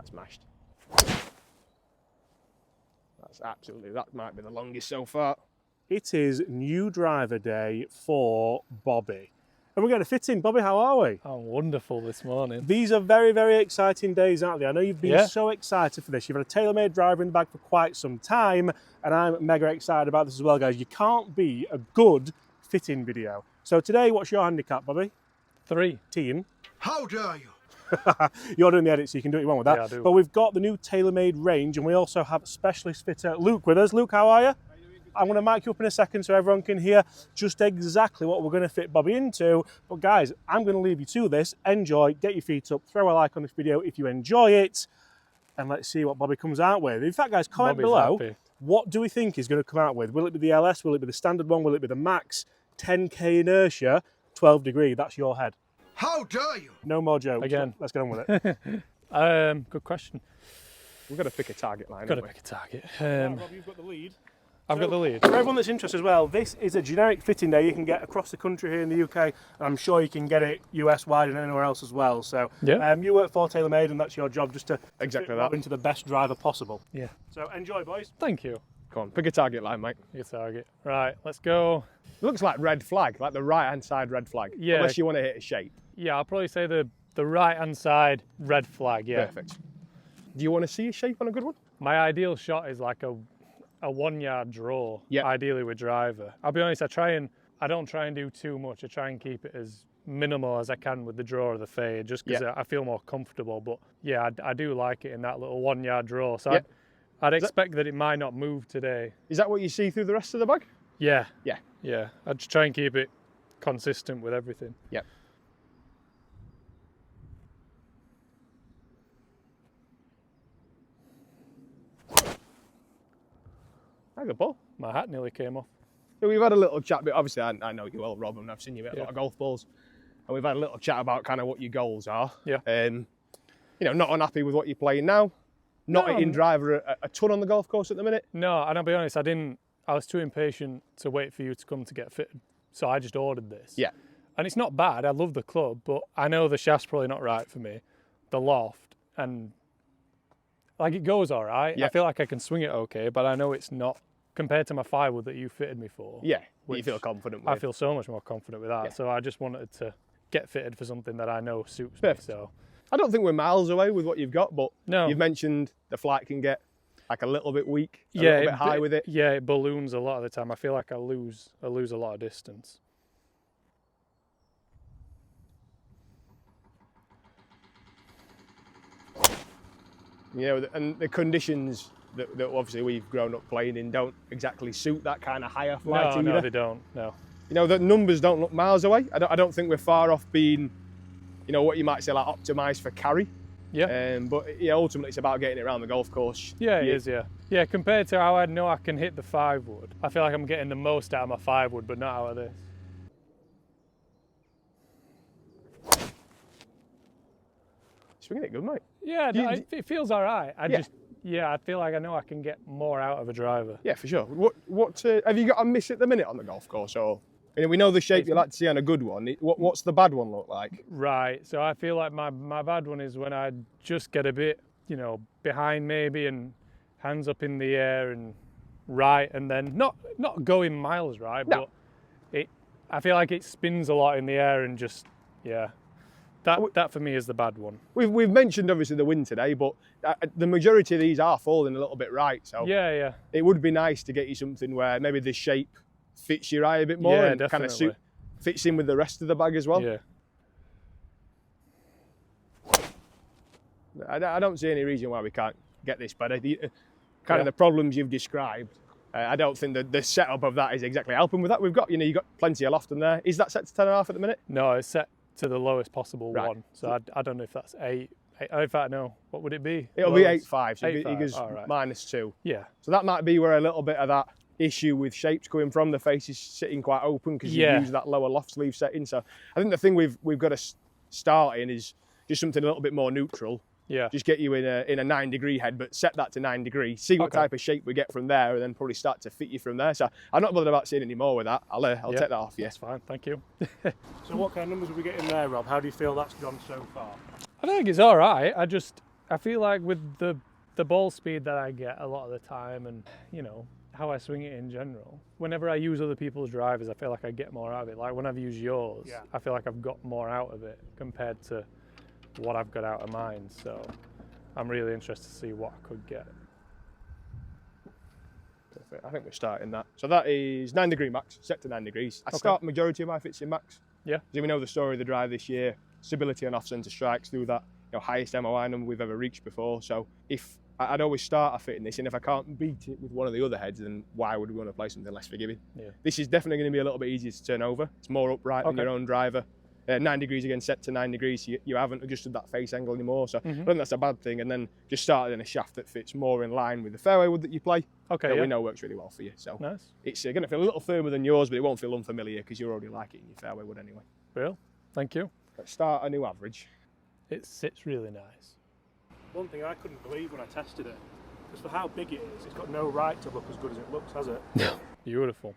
That's mashed. That's absolutely, that might be the longest so far. It is new driver day for Bobby. And we're going to fit in. Bobby, how are we? I'm wonderful this morning. These are very, very exciting days, aren't they? I know you've been so excited for this. You've had a TaylorMade driver in the bag for quite some time, and I'm mega excited about this as well, guys. You can't beat a good fit-in video. So today, what's your handicap, Bobby? 3. Team. How dare you? You're doing the edit, so you can do what you want with that. Yeah, I do. But we've got the new TaylorMade range, and we also have specialist fitter Luke with us. Luke, how are you? I'm going to mic you up in a second so everyone can hear just exactly what we're going to fit Bobby into. But guys, I'm going to leave you to this. Enjoy, get your feet up, throw a like on this video if you enjoy it, and let's see what Bobby comes out with. In fact, guys, comment below, what do we think he's going to come out with? Will it be the LS? Will it be the standard one? Will it be the Max? 10K inertia, 12 degree, that's your head. How dare you? No more jokes. Again. Let's get on with it. Good question. We've got to pick a target line. Got to pick a target. Rob, you've got the lead. I've got the lead. For everyone that's interested as well, this is a generic fitting day you can get across the country here in the UK, and I'm sure you can get it US wide and anywhere else as well. So you work for TaylorMade, and that's your job, just to Exactly fit that. into the best driver possible. Yeah. So enjoy, boys. Thank you. Come on, pick a target line, mate. Pick a target. Right, let's go. It looks like red flag, like the right-hand side red flag. Yeah. Unless you want to hit a shape. Yeah, I'll probably say the right-hand side red flag, yeah. Perfect. Do you want to see a shape on a good one? My ideal shot is like a 1 yard draw, ideally with driver. I'll be honest, I don't try and do too much. I try and keep it as minimal as I can with the draw or the fade, just because I feel more comfortable. But yeah, I do like it in that little 1 yard draw. So I'd expect that it might not move today. Is that what you see through the rest of the bag? Yeah. Yeah. Yeah. I'd just try and keep it consistent with everything. Yep. Good ball. My hat nearly came off. So we've had a little chat, but obviously I know you well, Rob, and I've seen you hit a lot of golf balls. And we've had a little chat about kind of what your goals are. Yeah. You know, not unhappy with what you're playing now. Not hitting driver a ton on the golf course at the minute. No, and I'll be honest, I was too impatient to wait for you to come to get fitted. So I just ordered this. Yeah. And it's not bad. I love the club, but I know the shaft's probably not right for me. The loft, and like it goes all right. Yeah. I feel like I can swing it okay, but I know it's not compared to my 5-wood that you fitted me for. Yeah, you which feel confident with. I feel so much more confident with that. Yeah. So I just wanted to get fitted for something that I know suits Perfect. me. So I don't think we're miles away with what you've got, but No. you've mentioned the flight can get like a little bit weak, a little bit high with it. Yeah, it balloons a lot of the time. I feel like I lose a lot of distance. You know, and the conditions that obviously we've grown up playing in don't exactly suit that kind of higher flight either. No, they don't. No. You know, the numbers don't look miles away. I don't think we're far off being, you know, what you might say like optimised for carry. Yeah. But yeah, ultimately it's about getting it around the golf course. Yeah, it is, yeah. Yeah, compared to how I know I can hit the 5-wood, I feel like I'm getting the most out of my 5-wood, but not out of this. Swinging it good, mate. Yeah, it feels all right. I feel like I know I can get more out of a driver. Yeah, for sure. What have you got a miss at the minute on the golf course? Or we know the shape you like to see on a good one. What's the bad one look like? Right, so I feel like my bad one is when I just get a bit, you know, behind maybe and hands up in the air and right, and then not going miles right, No. but I feel like it spins a lot in the air and just, yeah. That for me is the bad one. We've mentioned obviously the wind today, but the majority of these are falling a little bit right. So Yeah. it would be nice to get you something where maybe the shape fits your eye a bit more Yeah, and kind of definitely. fits in with the rest of the bag as well. Yeah. I don't see any reason why we can't get this better. Of the problems you've described, I don't think that the setup of that is exactly helping with that. You've got plenty of loft in there. Is that set to 10.5 at the minute? No, it's set to the lowest possible Right. one. So I don't know if that's 8. In fact, no. What would it be? It'll be Lowest? 8.5, so he 8.5, goes all right. -2. Yeah. So that might be where a little bit of that issue with shapes coming from. The face is sitting quite open because you use that lower loft sleeve setting. So I think the thing we've got to start in is just something a little bit more neutral. Yeah. Just get you in a 9-degree head, but set that to 9 degrees. See what type of shape we get from there, and then probably start to fit you from there. So I'm not bothered about seeing any more with that. I'll take that off. That's fine. Thank you. So what kind of numbers are we getting there, Rob? How do you feel that's gone so far? I think it's all right. I feel like with the ball speed that I get a lot of the time, and you know how I swing it in general, whenever I use other people's drivers, I feel like I get more out of it. Like when I've used yours, I feel like I've got more out of it compared to what I've got out of mine. So I'm really interested to see what I could get. Perfect. I think we're starting that. So that is 9 degree max, set to 9 degrees. I start majority of my fits in max. Yeah. So we know the story of the drive this year, stability on off-centre strikes through that, you know, highest MOI number we've ever reached before. So if I'd always start a fit in this, and if I can't beat it with one of the other heads, then why would we want to play something less forgiving? Yeah. This is definitely going to be a little bit easier to turn over. It's more upright than your own driver. 9 degrees again, set to 9 degrees. So you haven't adjusted that face angle anymore. So I don't think that's a bad thing. And then just started in a shaft that fits more in line with the fairway wood that you play. Okay. We know works really well for you. So nice. It's going to feel a little firmer than yours, but it won't feel unfamiliar because you already like it in your fairway wood anyway. Real. Thank you. Let's start a new average. It sits really nice. One thing I couldn't believe when I tested it, because for how big it is, it's got no right to look as good as it looks, has it? Beautiful.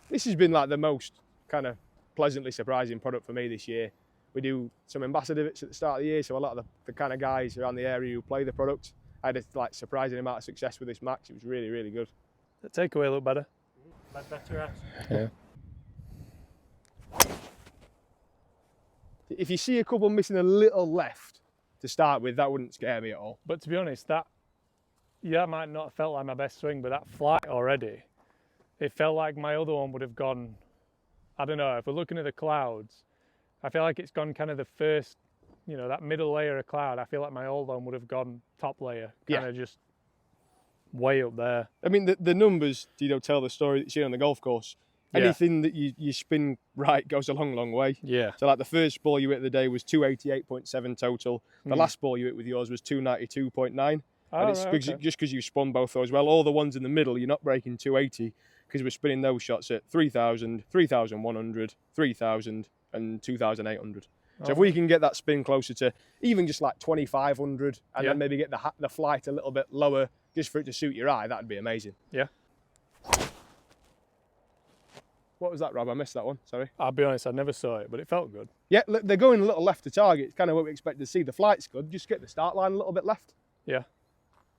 This has been like the most kind of pleasantly surprising product for me this year. We do some ambassador bits at the start of the year, so a lot of the kind of guys around the area who play the product, I had a surprising amount of success with this Max. It was really, really good. The takeaway look better. Better. Yeah. If you see a couple missing a little left to start with, that wouldn't scare me at all. But to be honest, that might not have felt like my best swing, but that flight already, it felt like my other one would have gone, I don't know, if we're looking at the clouds, I feel like it's gone kind of the first, you know, that middle layer of cloud. I feel like my old one would have gone top layer, kind of just way up there. I mean, the numbers, you know, tell the story that you see on the golf course. Anything that you spin right goes a long, long way. Yeah. So like the first ball you hit of the day was 288.7 total. The last ball you hit with yours was 292.9. And it's just because you spun both those well. All the ones in the middle, you're not breaking 280 because we're spinning those shots at 3,000, 3,100, 3,000 and 2,800. So if we can get that spin closer to even just like 2,500 and then maybe get the flight a little bit lower just for it to suit your eye, that'd be amazing. Yeah. What was that, Rob? I missed that one, sorry. I'll be honest, I never saw it, but it felt good. Yeah, they're going a little left to target. It's kind of what we expected to see. The flight's good, just get the start line a little bit left. Yeah.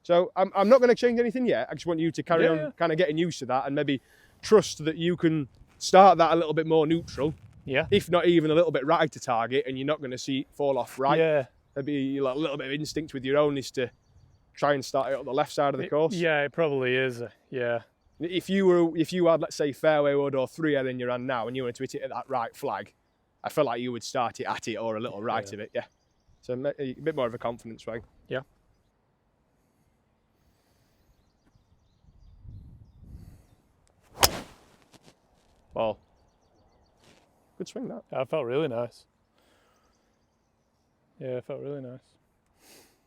So I'm not going to change anything yet. I just want you to carry on kind of getting used to that and maybe trust that you can start that a little bit more neutral. Yeah. If not even a little bit right to target, and you're not going to see it fall off right. Yeah. Maybe like a little bit of instinct with your own is to try and start it on the left side of the course. Yeah, it probably is. Yeah. If you had, let's say, fairway wood or 3-iron in your hand now and you wanted to hit it at that right flag, I feel like you would start it at it or a little right of it, So a bit more of a confidence swing. Yeah. Ball. Good swing, that. That felt really nice. Yeah, it felt really nice.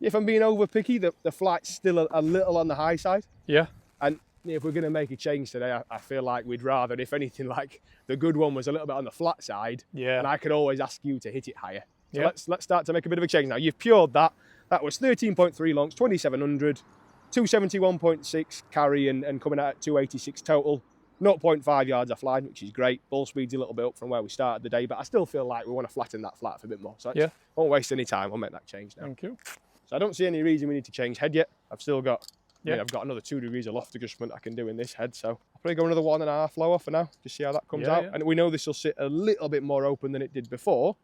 If I'm being over picky, the flight's still a little on the high side. Yeah. And if we're going to make a change today, I feel like we'd rather, if anything, like the good one was a little bit on the flat side. Yeah. And I could always ask you to hit it higher. So let's start to make a bit of a change now. You've pured that. That was 13.3 longs, 2,700, 271.6 carry and coming out at 286 total. 0.5 yards offline, which is great. Ball speed's a little bit up from where we started the day, but I still feel like we want to flatten that flat for a bit more. So I won't waste any time. I'll make that change now. Thank you. So I don't see any reason we need to change head yet. I've still got, I've got another 2 degrees of loft adjustment I can do in this head. So I'll probably go another 1.5 lower for now, just see how that comes out. And we know this will sit a little bit more open than it did before.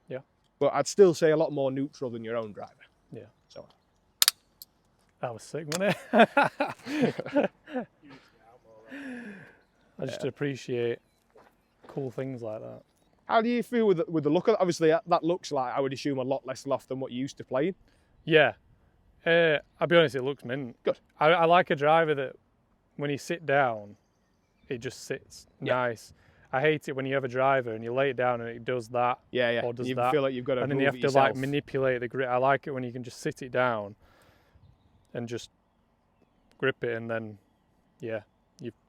Yeah. But I'd still say a lot more neutral than your own driver. Yeah. So that was sick, wasn't it? I just appreciate cool things like that. How do you feel with the look of it? Obviously, that looks like, I would assume, a lot less loft than what you used to playing. Yeah. I'll be honest, it looks mint. Good. I like a driver that when you sit down, it just sits nice. I hate it when you have a driver and you lay it down and it does that. Yeah. Or does you that. feel like you've got to and then you have to like manipulate the grip. I like it when you can just sit it down and just grip it, and then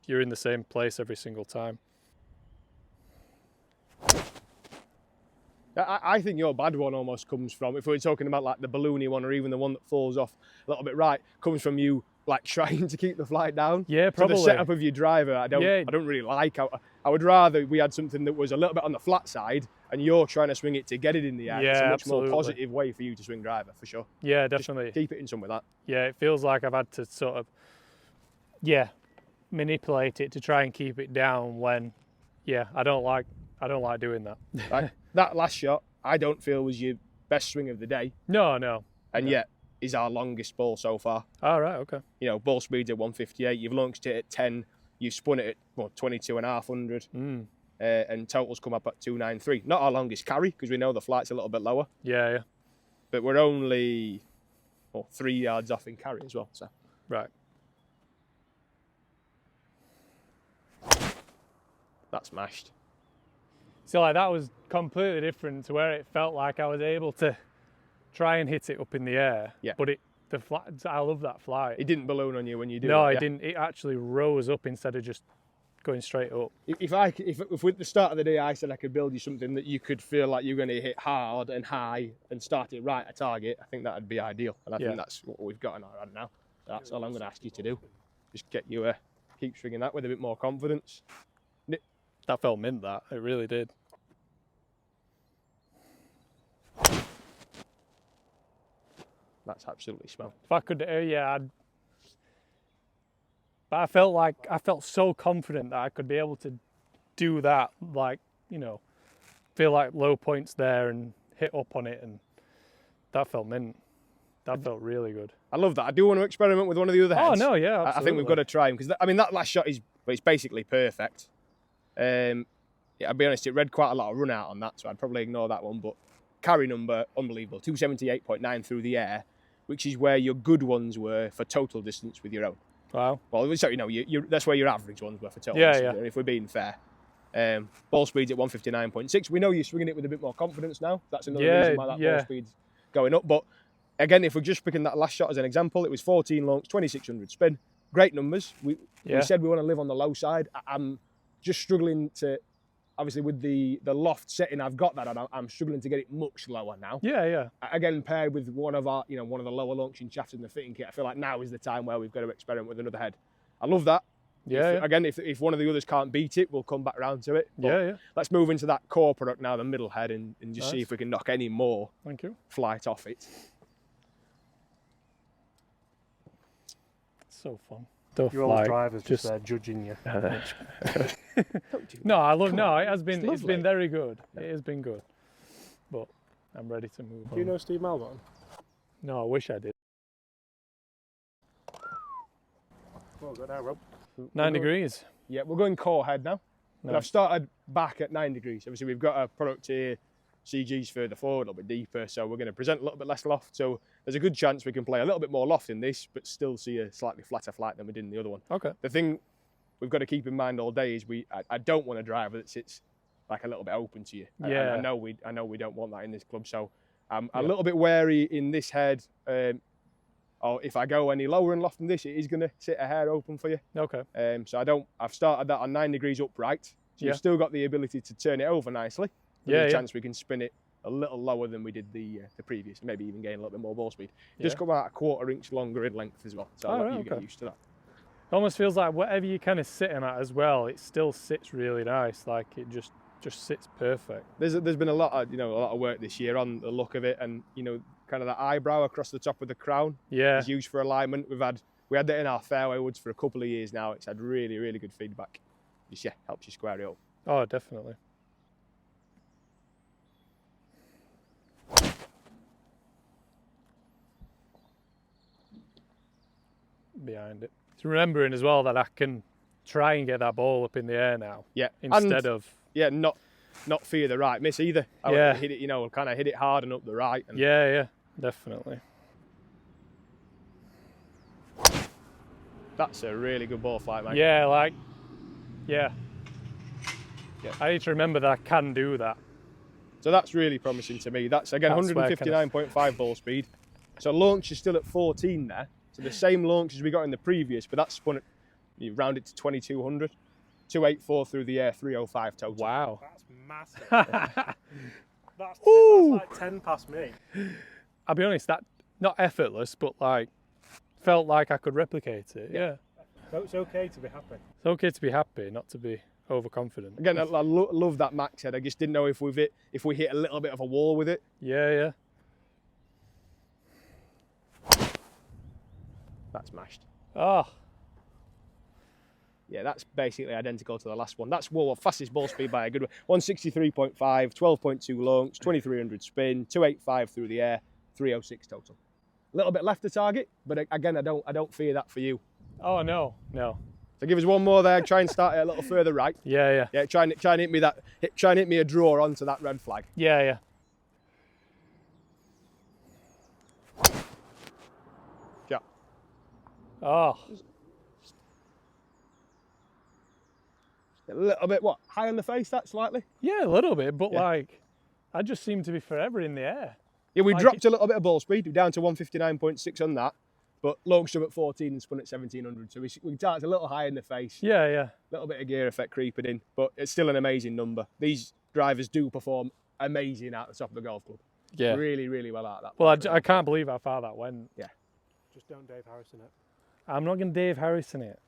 you're in the same place every single time. I think your bad one almost comes from, if we're talking about like the balloony one or even the one that falls off a little bit right, comes from you like trying to keep the flight down. Yeah, probably. So the setup of your driver, I don't really like. I would rather we had something that was a little bit on the flat side and you're trying to swing it to get it in the air, it's a Yeah, much absolutely. more positive way for you to swing driver, for sure. Yeah, Just definitely. keep it in some with that. Yeah, it feels like I've had to sort of, manipulate it to try and keep it down when, I don't like doing that. Right? That last shot, I don't feel was your best swing of the day, No. and yet is our longest ball so far. All right, okay. You know, ball speed's at 158. You've launched it at 10. You've spun it at 22,500, and totals come up at 293. Not our longest carry because we know the flight's a little bit lower, Yeah. but we're only 3 yards off in carry as well. So Right. that's smashed. So like that was completely different to where it felt like I was able to try and hit it up in the air. Yeah. But I love that flight. It didn't balloon on you when you do it. No, yeah? it didn't. It actually rose up instead of just going straight up. If at the start of the day I said I could build you something that you could feel like you're going to hit hard and high and start it right at target, I think that would be ideal. And I think that's what we've got in our hand now. That's all I'm going to ask you to do. Just get you keep swinging that with a bit more confidence. That felt mint, that. It really did. That's absolutely smell. If I could, I'd... But I felt so confident that I could be able to do that, like, feel like low points there and hit up on it, and that felt mint. That felt really good. I love that. I do want to experiment with one of the other heads. Oh, no, yeah, absolutely. I think we've got to try him because, that last shot it's basically perfect. I'll be honest, it read quite a lot of run out on that, so I'd probably ignore that one. But carry number, unbelievable. 278.9 through the air, which is where your good ones were for total distance with your own. Wow. Well, so, that's where your average ones were for total distance, if we're being fair. Ball speed's at 159.6. We know you're swinging it with a bit more confidence now. That's another reason why that ball speed's going up. But again, if we're just picking that last shot as an example, it was 14 launch, 2,600 spin. Great numbers. We said we want to live on the low side. I'm just struggling to, obviously with the loft setting I've got that on, I'm struggling to get it much lower now. Yeah. Again, paired with one of our, one of the lower launching shafts in the fitting kit, I feel like now is the time where we've got to experiment with another head. I love that. Again, if one of the others can't beat it, we'll come back around to it. But let's move into that core product now, the middle head, and just see if we can knock any more flight off it. So fun. Your old driver's just there judging you. No, I love. No, it has been. It's been very good. It has been good. But I'm ready to move on. Do you know Steve Malbon? No, I wish I did. Well, go now, Rob. 9 degrees. Yeah, we're going core head now. No. But I've started back at 9 degrees. Obviously, we've got a product here. CG's further forward, a little bit deeper, so we're going to present a little bit less loft. So there's a good chance we can play a little bit more loft in this, but still see a slightly flatter flight than we did in the other one. Okay. The thing we've got to keep in mind all day is I don't want a driver that sits like a little bit open to you. Yeah. I know we don't want that in this club. So I'm a little bit wary in this head. Or if I go any lower in loft than this, it is going to sit a hair open for you. Okay. So I've started that on 9 degrees upright. So you've still got the ability to turn it over nicely. There's a chance we can spin it a little lower than we did the previous, maybe even gain a little bit more ball speed. Just come out a quarter inch longer in length as well. So I'll let you get used to that. It almost feels like whatever you kind of sitting at as well, it still sits really nice. Like it just sits perfect. There's been a lot of work this year on the look of it, and kind of that eyebrow across the top of the crown is used for alignment. We had that in our fairway woods for a couple of years now. It's had really, really good feedback. Just helps you square it up. Oh, definitely. Behind it. It's remembering as well that I can try and get that ball up in the air now. Yeah. Instead of not fear the right miss either. I hit it, we'll kind of hit it hard and up the right. And yeah, definitely. That's a really good ball flight, mate. Yeah, I need to remember that I can do that. So that's really promising to me. That's again 159.5 ball speed. So launch is still at 14 there. So the same launch as we got in the previous, but that's spun it, you round it to 2200. 284 through the air, 305 total. Wow. That's massive. that's like 10 past me. I'll be honest, that not effortless, but felt like I could replicate it. Yeah. So it's okay to be happy. It's okay to be happy, not to be overconfident. Again, I love that max head. I just didn't know if we hit a little bit of a wall with it. Yeah. That's smashed. Oh. Yeah, that's basically identical to the last one. That's fastest ball speed by a good one. 163.5, 12.2 launch, 2300 spin, 285 through the air, 306 total. A little bit left of target, but again, I don't fear that for you. Oh no. So give us one more there. Try and start it a little further right. Yeah. Yeah, try and hit me that. Try and hit me a draw onto that red flag. Yeah. Yeah. Oh. A little bit, high on the face, that slightly? Yeah, a little bit, but Yeah. like, I just seem to be forever in the air. Yeah, we Like dropped a little bit of ball speed. We're down to 159.6 on that, but launched up at 14 and spun at 1700. So we started a little high in the face. Yeah. A little bit of gear effect creeping in, but it's still an amazing number. These drivers do perform amazing at the top of the golf club. Yeah. Really, really well at that. Well, I can't believe how far that went. Yeah. Just don't Dave Harrison it. I'm not going to Dave Harrison it.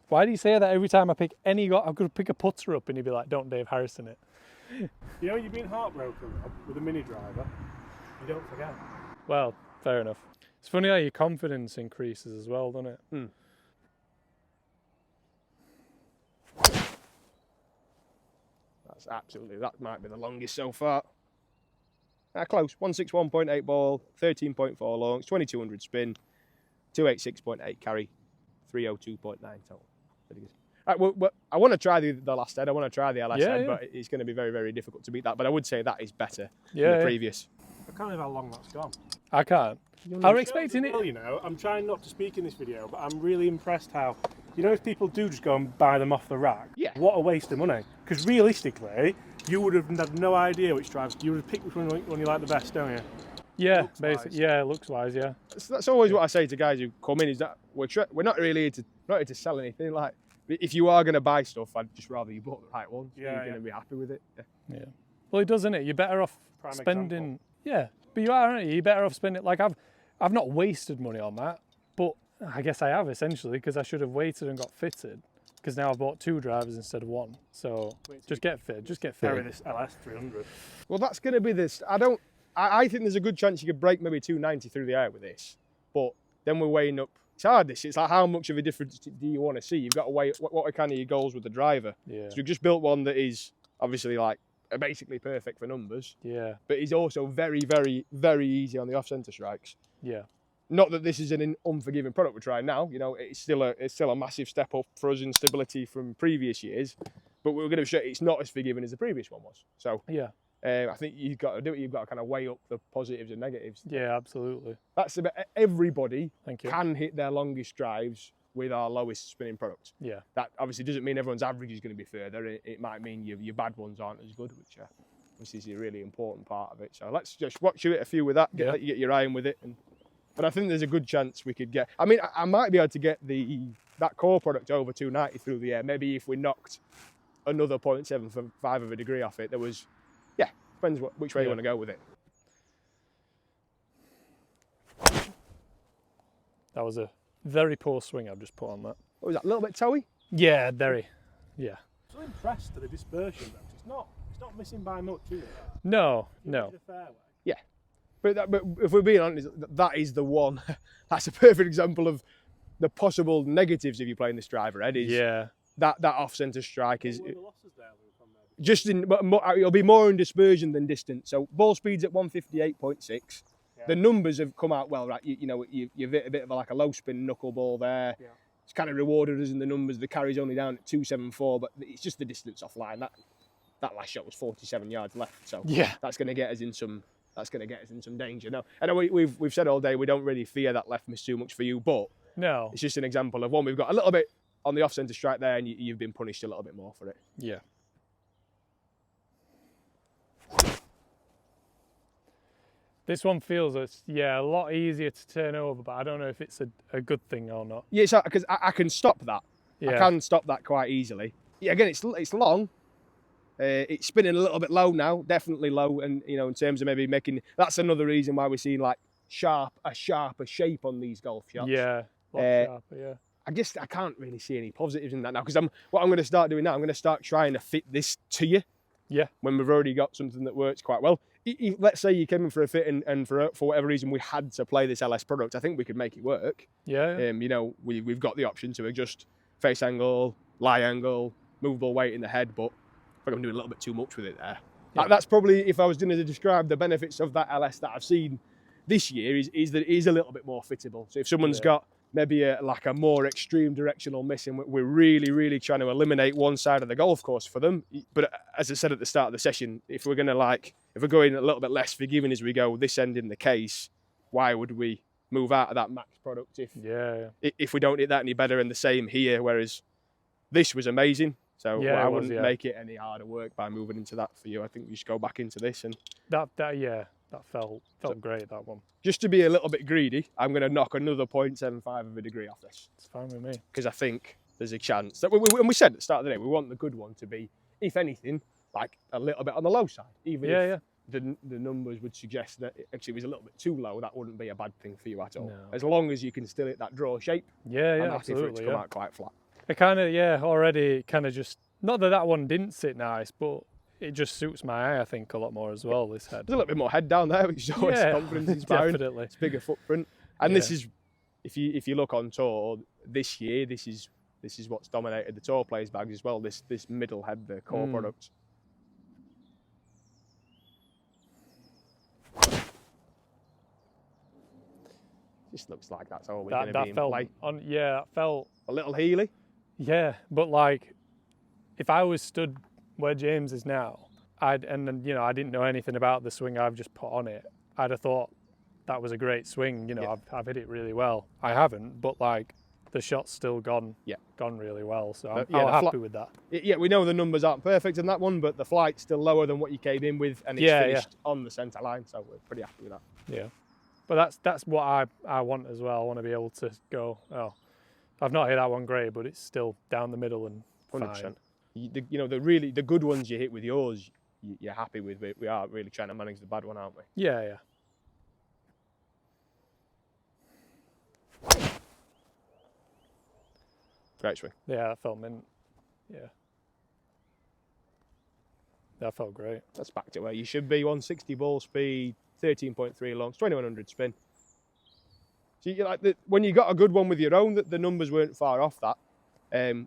Why do you say that every time I pick any golf? I could pick a putter up and he'd be like, don't Dave Harrison it. You know, you've been heartbroken, Rob, with a mini driver. You don't forget. Well, fair enough. It's funny how your confidence increases as well, doesn't it? That might be the longest so far. Close. 161.8 ball, 13.4 launch, 2200 spin, 286.8 carry, 302.9 total. Pretty good. Right, I want to try the last head. I want to try the LS head, but it's going to be very, very difficult to beat that. But I would say that is better than the previous. I can't believe how long that's gone. I can't. I was expecting it. Well, you know, I'm trying not to speak in this video, but I'm really impressed how, you know, if people do just go and buy them off the rack, what a waste of money. Because realistically, you would have had no idea which drives. You would have picked which one you like the best, don't you? Yeah, basically. Yeah, looks wise. Yeah. That's always what I say to guys who come in, is that we're not really here to sell anything. Like, if you are going to buy stuff, I'd just rather you bought the right one. So you're going to be happy with it. Yeah. Well, it does, isn't it? You're better off spending. Example. Yeah, but you are, aren't you? You're better off spending. Like I've not wasted money on that, but I guess I have essentially, because I should have waited and got fitted. Because now I've bought 2 drivers instead of 1. So just get fit. Just get fit. This LS 300. Well, that's going to be this. I think there's a good chance you could break maybe 290 through the air with this, but then we're weighing up. It's hard. It's like, how much of a difference do you want to see? You've got to weigh what are kind of your goals with the driver. Yeah. So you've just built one that is obviously like basically perfect for numbers. Yeah. But is also very, very, very easy on the off-centre strikes. Yeah. Not that this is an unforgiving product we're trying now. You know, it's still a massive step up for us in stability from previous years, but we're going to show it's not as forgiving as the previous one was. So yeah. I think you've got to do it. You've got to kind of weigh up the positives and negatives. Yeah, absolutely. That's about everybody Thank you. can hit their longest drives with our lowest spinning product. Yeah. That obviously doesn't mean everyone's average is going to be further. It might mean your bad ones aren't as good, which obviously is a really important part of it. So let's just watch you hit a few with that. Let you get your eye in with it. But I think there's a good chance we could get. I mean, I might be able to get that core product over 290 through the air. Maybe if we knocked another 0.75 of a degree off it, there was. Depends which way you want to go with it. That was a very poor swing I've just put on that. What was that, a little bit toey? Yeah, very. Yeah. I'm so impressed at the dispersion though. It's not missing by much, is it? No. Yeah. But if we're being honest, that is the one. That's a perfect example of the possible negatives if you're playing this driver, Ed. That off-centre strike is. What are the losses there, Luke, on there? It'll be more in dispersion than distance. So ball speed's at 158.6. Yeah. The numbers have come out well, right? You've hit a bit of like a low spin knuckleball there. Yeah. It's kind of rewarded us in the numbers. The carry's only down at 274, but it's just the distance offline. That last shot was 47 yards left, so that's going to get us in some. That's going to get us in some danger. No, I know we've said all day we don't really fear that left miss too much for you, but no, it's just an example of one we've got a little bit on the off-centre strike there, and you've been punished a little bit more for it. Yeah. This one feels a lot easier to turn over, but I don't know if it's a good thing or not. Yeah, because I can stop that. Yeah. I can stop that quite easily. Yeah, again, it's long. It's spinning a little bit low now, definitely low, and in terms of maybe making. That's another reason why we're seeing like a sharper shape on these golf shots. Yeah, sharper. Yeah. I guess I can't really see any positives in that now, because what I'm going to start doing now, I'm going to start trying to fit this to you. Yeah. When we've already got something that works quite well. Let's say you came in for a fit and for whatever reason we had to play this LS product, I think we could make it work. Yeah. You know, we've got the option to adjust face angle, lie angle, movable weight in the head, but I think I'm doing a little bit too much with it there. Yeah. That's probably, if I was going to describe the benefits of that LS that I've seen this year, is that it is a little bit more fittable. So if someone's got maybe a more extreme directional missing, we're really, really trying to eliminate one side of the golf course for them. But as I said at the start of the session, if we're going a little bit less forgiving as we go, this end in the case, why would we move out of that max product if we don't hit that any better? And the same here, whereas this was amazing. So I wouldn't make it any harder work by moving into that for you. I think we just go back into this. And that felt great, that one. Just to be a little bit greedy, I'm going to knock another 0.75 of a degree off this. It's fine with me. Because I think there's a chance that, and we said at the start of the day, we want the good one to be, if anything, like a little bit on the low side. Even if the numbers would suggest that it actually was a little bit too low, that wouldn't be a bad thing for you at all. No. As long as you can still hit that draw shape. I'm happy absolutely. For it to come out quite flat. It kind of, already kind of just, not that one didn't sit nice, but it just suits my eye, I think, a lot more as well, this head. There's a little bit more head down there, which is always confidence inspiring. Definitely. It's bigger footprint. And this is, if you look on tour this year, this is what's dominated the tour players' bags as well, this middle head, the core product. Just looks like that's always going to be in play. That felt... A little Healy? Yeah, but like, if I was stood where James is now, I didn't know anything about the swing I've just put on it, I'd have thought that was a great swing. I've hit it really well. I haven't, but like the shot's still gone really well. So I'm happy with that. Yeah, we know the numbers aren't perfect in that one, but the flight's still lower than what you came in with, and it's finished on the centre line, so we're pretty happy with that. Yeah, but that's what I want as well. I want to be able to go, I've not hit that one great, but it's still down the middle and 100%. Fine. The good ones you hit with yours, you're happy with. We are really trying to manage the bad one, aren't we? Yeah. Great swing. Yeah, that felt mint. Yeah. That felt great. That's back to where you should be. 160 ball speed, 13.3 longs, 2100 spin. So when you got a good one with your own, the numbers weren't far off that.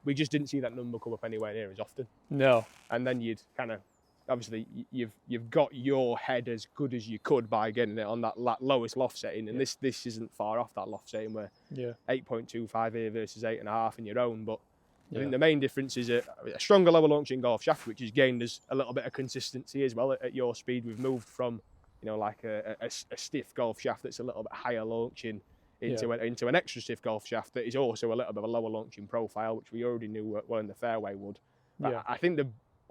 We just didn't see that number come up anywhere near as often. No. And then you'd kind of, obviously, you've got your head as good as you could by getting it on that lowest loft setting, and this isn't far off that loft setting, where 8.25 here versus 8.5 in your own. But I think the main difference is a stronger lower launching golf shaft, which has gained us a little bit of consistency as well at your speed. We've moved from like a stiff golf shaft that's a little bit higher launching into an extra stiff golf shaft that is also a little bit of a lower launching profile, which we already knew well in the fairway would. But I think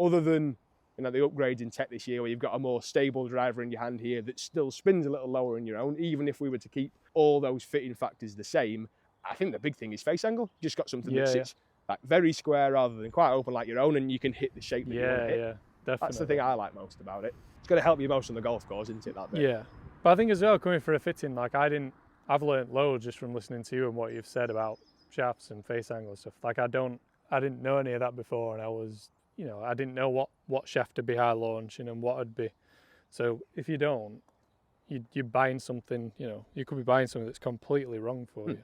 other than the upgrades in tech this year, where you've got a more stable driver in your hand here that still spins a little lower in your own, even if we were to keep all those fitting factors the same, I think the big thing is face angle. You just got something that sits like very square rather than quite open like your own, and you can hit the shape that you want to hit. Yeah, definitely. That's the thing I like most about it. It's going to help you most on the golf course, isn't it, that bit? Yeah. But I think as well, coming for a fitting, like I've learnt loads just from listening to you and what you've said about shafts and face angle and stuff. Like I didn't know any of that before, and I didn't know what shaft to be high launching and what would be. So if you don't, you're buying something, you could be buying something that's completely wrong for you.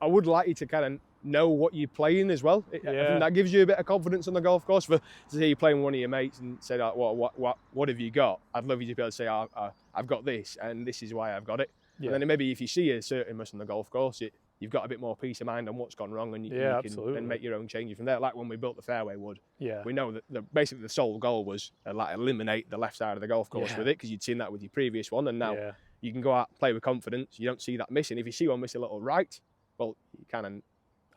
I would like you to kind of know what you're playing as well. I think that gives you a bit of confidence on the golf course. To say you're playing with one of your mates and say, what have you got? I'd love you to be able to say, I've got this, and this is why I've got it. Yeah. And then maybe if you see a certain miss on the golf course, you've got a bit more peace of mind on what's gone wrong, and you can then make your own changes from there. Like when we built the fairway wood, we know that basically the sole goal was eliminate the left side of the golf course with it, because you'd seen that with your previous one, and now you can go out, play with confidence. You don't see that missing. If you see one miss a little right, well, you can.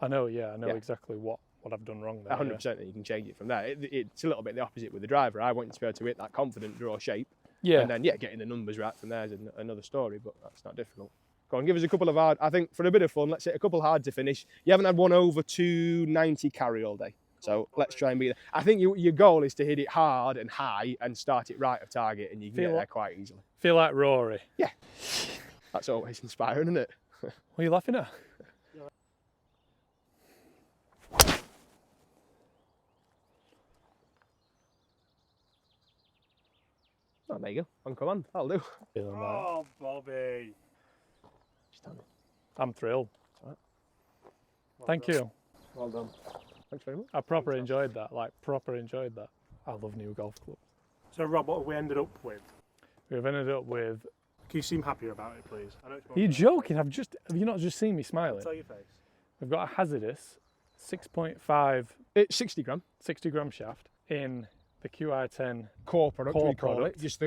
I know exactly what I've done wrong there. 100%, and you can change it from there. It's a little bit the opposite with the driver. I want you to be able to hit that confident draw shape. And then, getting the numbers right from there is another story, but that's not difficult. Go on, give us a couple of hard, I think, for a bit of fun, let's hit a couple hard to finish. You haven't had one over 290 carry all day, so let's try and beat that. I think your goal is to hit it hard and high and start it right of target, and you can get there quite easily. Feel like Rory. Yeah. That's always inspiring, isn't it? What are you laughing at? Oh, there you go. On command. That'll do. Feeling that. Oh, Bobby. I'm thrilled. Well Thank done. you. Well done. Thanks very much. I proper enjoyed that. Like, proper enjoyed that. I love new golf clubs. So, Rob, what have we ended up with? We've ended up with. Can you seem happier about it, please? I know it's Are you joking? Have you not just seen me smiling? Tell your face. We've got a Hazardous 6.5 It's 60 gram. 60 gram shaft in the QI10, Core product, Core we call product. it. Just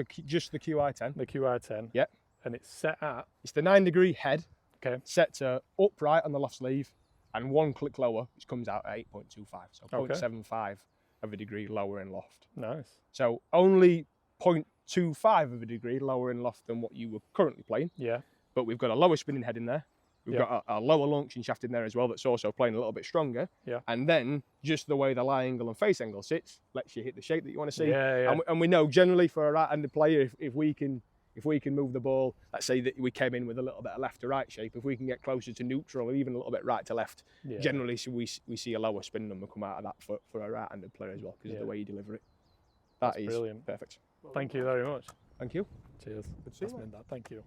the QI10. the QI10. Yeah. And it's set at, It's the 9-degree head. Okay. Set to upright on the loft sleeve and one click lower, which comes out at 8.25. So Okay. 0.75 of a degree lower in loft. nice. So only 0.25 of a degree lower in loft than what you were currently playing. Yeah. But we've got a lower spinning head in there. We've Yeah. got a lower launching shaft in there as well that's also playing a little bit stronger. Yeah. And then just the way the lie angle and face angle sits lets you hit the shape that you want to see. Yeah, yeah. And we know generally for a right-handed player, if we can move the ball, let's say that we came in with a little bit of left to right shape, if we can get closer to neutral or even a little bit right to left, Yeah. generally we see a lower spin number come out of that for a right-handed player as well because of the Yeah. way you deliver it. That's That is brilliant. perfect. Thank you very much. Thank you. Cheers. Good to see That's you. meant that. Thank you.